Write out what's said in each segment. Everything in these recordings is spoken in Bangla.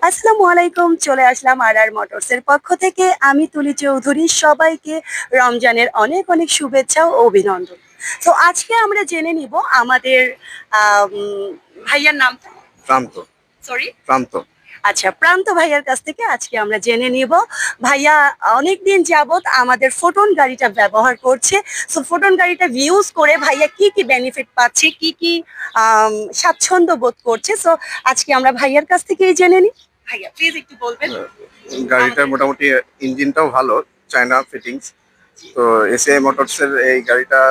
আসসালামু আলাইকুম, চলে আসলাম মোটরসের পক্ষ থেকে। আমি তুলি চৌধুরী, সবাইকে রমজানের অনেক অনেক শুভেচ্ছা ও অভিনন্দন। তো আজকে আমরা জেনে নিব আমাদের আম, ভাইয়ার নামটা। প্রান্ত সরি। প্রান্ত আচ্ছা, প্রান্ত ভাইয়ার কাছ থেকে আজকে আমরা জেনে নিব ভাইয়া অনেকদিন যাবত আমাদের ফোটন গাড়িটা ব্যবহার করছে। সো ফোটন গাড়িটা ইউজ করে ভাইয়া কি কি বেনিফিট পাচ্ছে, কি কি স্বাচ্ছন্দ্য বোধ করছে। সো আজকে আমরা ভাইয়ার কাছ থেকেই জেনে নিই। ভাইয়া প্লিজ একটু বলবেন গাড়িটার আমাদের। মোটামুটি ইঞ্জিনটাও ভালো, চায়না ফিটিংস। তো এসিআই মোটরস এর এই গাড়িটা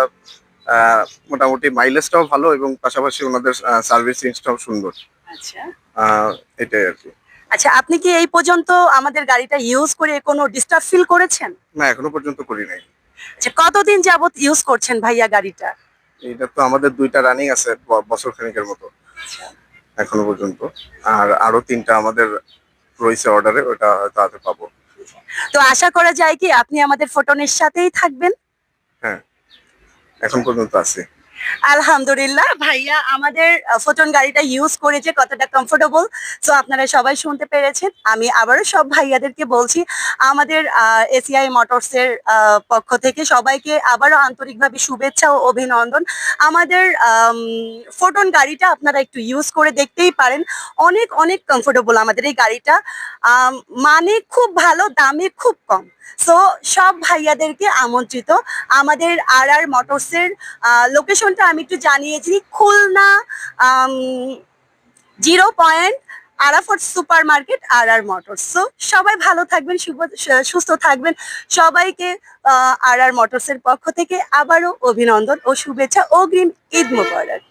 মোটামুটি মাইলেজটাও ভালো এবং পাশাপাশি ওনাদের সার্ভিসিংটাও সুন্দর। আচ্ছা আহ, এটাই আর কি। আচ্ছা, আপনি কি এই পর্যন্ত আমাদের গাড়িটা ইউজ করে কোনো ডিস্টার্ব ফিল করেছেন? না, এখনো পর্যন্ত করি নাই। আচ্ছা, কতদিন যাবত ইউজ করছেন ভাইয়া গাড়িটা? এটা তো আমাদের দুইটা রানিং আছে, বছর খানিকের মতো এখনো পর্যন্ত। আর আরো তিনটা আমাদের রয়েছে অর্ডারে, ওটা হয়তো আগে পাবো। তো আশা করা যায় কি আপনি আমাদের ফোটনের সাথেই থাকবেন? হ্যাঁ, এখন পর্যন্ত আছে। আলহামদুলিল্লাহ, ভাইয়া আমাদের ফোটন গাড়িটা ইউজ করে যে কতটা কমফোর্টেবল, সো আপনারা সবাই শুনতে পেরেছেন। আমি আবারও সব ভাইয়াদেরকে বলছি, আমাদের এসিআই মোটরসের পক্ষ থেকে সবাইকে আবারও আন্তরিকভাবে শুভেচ্ছা ও অভিনন্দন। আমাদের ফোটন গাড়িটা আপনারা একটু ইউজ করে দেখতেই পারেন। অনেক অনেক কমফোর্টেবল আমাদের এই গাড়িটা। মানে খুব ভালো, দামে খুব কম। সো সব ভাইয়াদেরকে আমন্ত্রিত। আমাদের মোটরসের লোকেশনটা আমি একটু জানিয়েছি, Khulna 0 point Arafat super market motors. So সবাই ভালো থাকবেন, সুস্থ থাকবেন। সবাইকে মোটরসের পক্ষ থেকে আবারও অভিনন্দন ও শুভেচ্ছা, অগ্রিম ঈদ মোবারক।